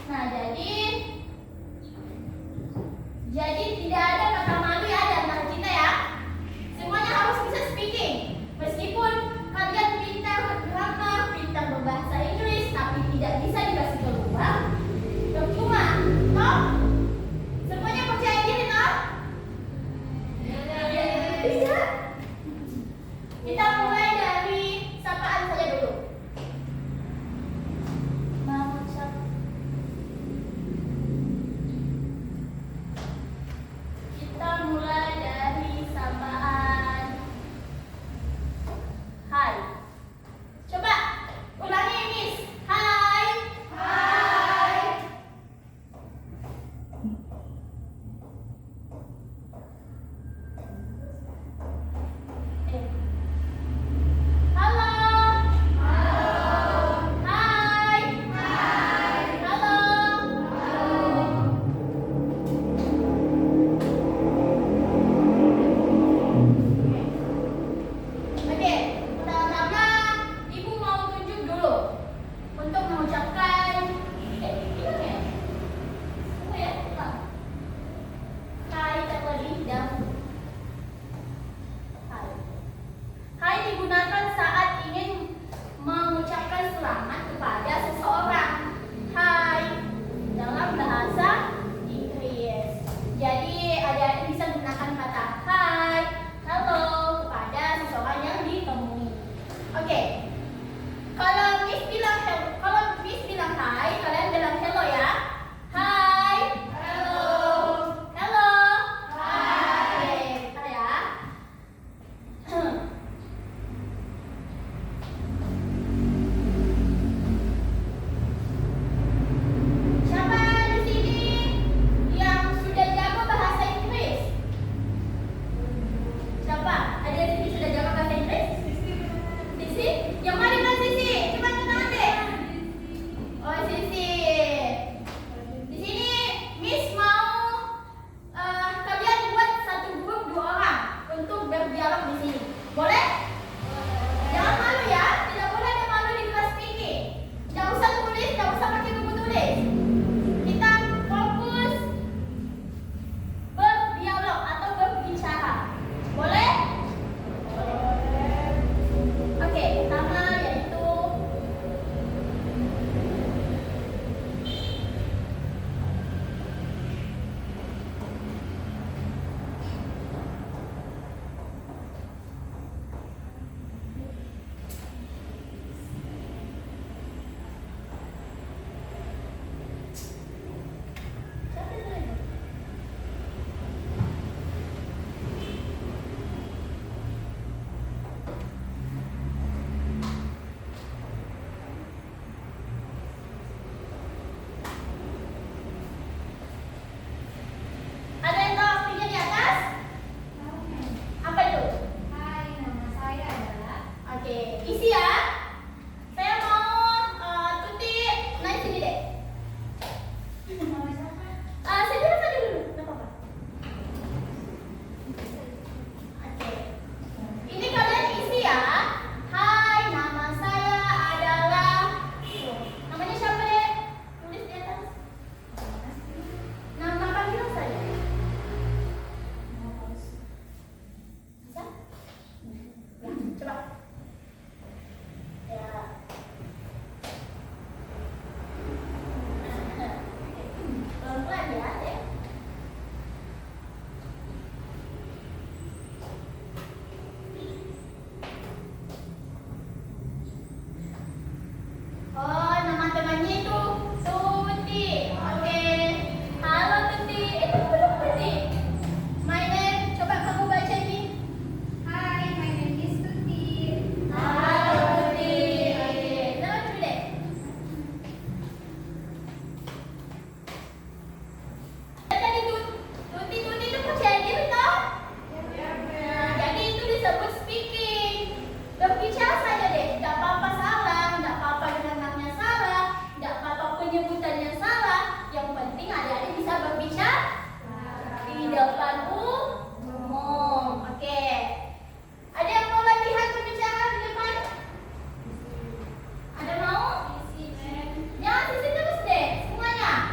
Nah, jadi tidak ada kata malu ya di antara kita ya. Semuanya harus bisa speaking. Meskipun kalian pintar bergrammar, pintar berbahasa Inggris, tapi tidak bisa dikasih keluar, percuma. Toh? Semuanya percaya diri toh? Bisa. Kita mulai dari sapaan saja dulu. Kita mulai dari sapaan. Hai. Coba ulangi, Miss. Hai. Hai. Halo. Halo. Hai. Hai. Halo. Halo. Oke, pertama-tama Ibu mau tunjuk dulu untuk mengucapkan gimana ya? Apa ya? Hai terlebih dahulu. Hai. Hai digunakan saat ingin mengucapkan selamat kepada seseorang. Hai dalam bahasa Inggris. Jadi adik-adik bisa menggunakan kata hai, halo kepada seseorang yang ditemui. Oke. Kalau Miss bilang hai, kalian bilang hello ya. Hai. Hello. Hello. Hai. Bentar ya. Siapa di sini yang sudah jago bahasa Inggris? Siapa? Ada di sini sudah jago bahasa Inggris? Sisi? Yang mana kan Sisi? Coba tangan deh. Oh, Sisi. Di sini Miss mau kalian buat satu grup 2 orang untuk berdialog di sini. Boleh? Jangan malu ya. Tidak boleh ada malu di kelas speaking. Jangan usah tulis, jangan usah pakai buku tulis. Kita fokus berdialog atau berbicara. Boleh? Oke, pertama yaitu siapa itu? Ada yang tahu artinya di atas? Apa itu? Hai, nama saya adalah. Oke, isi ya. Saya mau Tuti naik sini deh. Nama siapa? Saya bilang saja dulu, nggak apa-apa. Oke, ini kalian isi ya. Hai, nama saya adalah. Namanya siapa deh? Tulis di atas. Nama panggilan saya. Bisa? Ya, coba. Ya. Pelan-pelan ya, deh. Oh, nama temannya itu Tuti. Oke. Halo Tuti. Itu belum Tuti. My name, coba kamu baca ini. Hai, my name is Tuti. Halo Tuti. Oke. Nama dulu deh. Tadi Tuti itu percaya diri toh? Nah, jadi itu disebut speaking. Berbicara saja deh, tidak apa-apa salah, tidak apa-apa grammarnya salah, tidak apa-apa penyebutannya salah. Yang penting adik-adik bisa berbicara di depan umum. Oke. Ada yang mau latihan berbicara di depan? Ada mau? Jangan sisi terus deh, semuanya.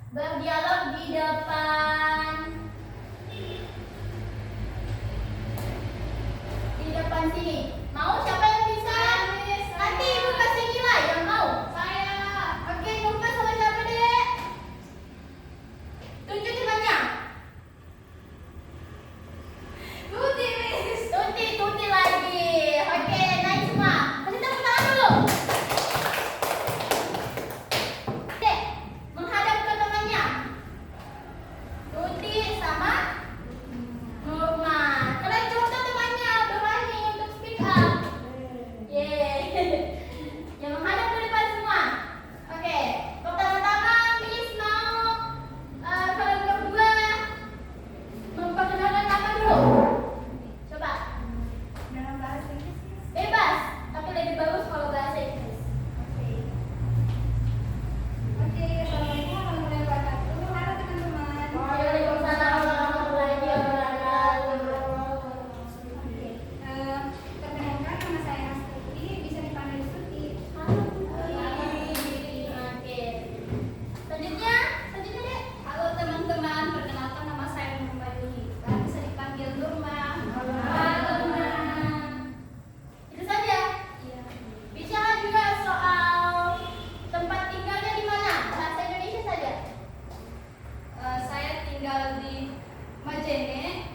berdialog di depan sini. Mau siapa yang bisa? Nanti ibu kasih nilai yang mau. Saya. Oke, lupa sama siapa dek? Tunjukin temannya. Tuti, Miss. Tuti lagi. Oke, naik semua. Kasih tepuk tangan dulu. Dek, menghadap ke temannya. Tuti sama Nurma. Kalian contoh temannya berani untuk speak up. Yeay. Yang menghadap ke depan semua. Oke, pertama-tama Miss mau kalian berdua memperkenalkan nama dulu. Coba. Dalam bahasa Inggris, Miss. Bebas, tapi lebih bagus kalau bahasa Inggris. Oke. Oke, assalamualaikum warahmatullahi wabarakatuh. Halo teman-teman. Waalaikumsalam warahmatullahi wabarakatuh. Oke. Perkenalkan nama saya Astuti, bisa dipanggil Tuti. Halo Tuti. Oke. Selanjutnya dek. Halo teman-teman, perkenalkan nama saya Nurma Yulika, bisa dipanggil Nurma. Halo Nurma. Itu saja. Iya. Bicara juga soal tempat tinggalnya di mana? Bahasa Indonesia saja. Saya tinggal di Majene.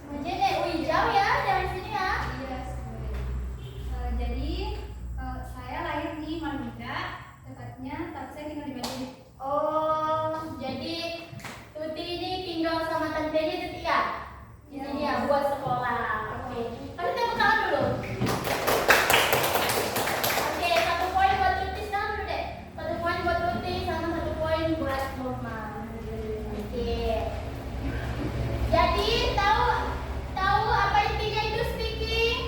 Majene, wih jauh ya dari sini ya. Iya, sorry. Jadi saya lahir di Marunda, tepatnya tapi saya tinggal di Majene. Oh, jadi Tuti ini tinggal sama tantenya Tuti ya? Di sini ya buat sekolah. Oke. Kasih tepuk tangan dulu. Oke, 1 poin buat Tuti sekarang dulu deh. 1 poin buat Tuti sama 1 poin buat Nurma. Oke. Jadi tahu apa intinya itu speaking?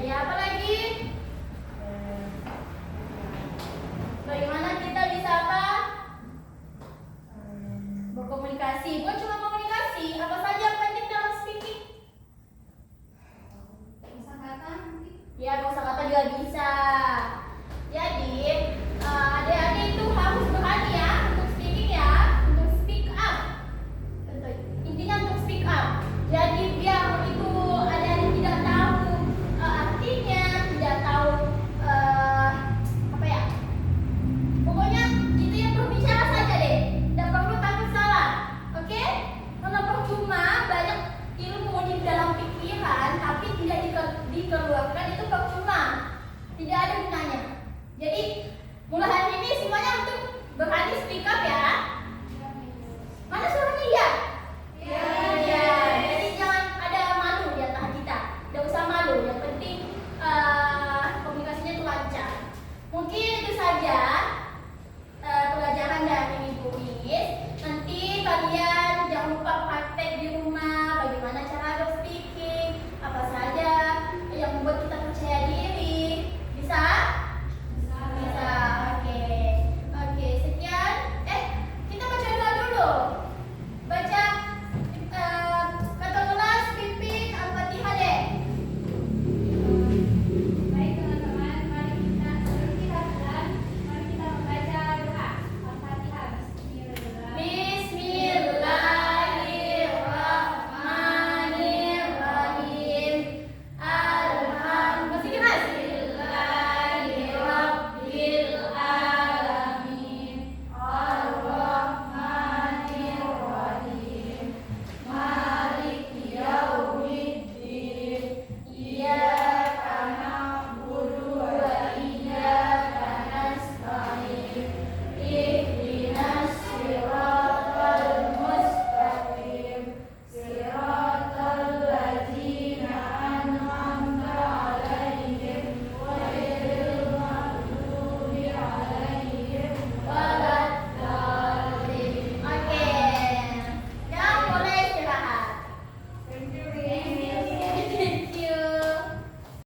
Ya apa lagi? Bagaimana kita bisa apa? Berkomunikasi. Bukan cuma komunikasi, apa saja yang penting dalam speaking? Kosakata mungkin. Ya, kosakata juga bisa.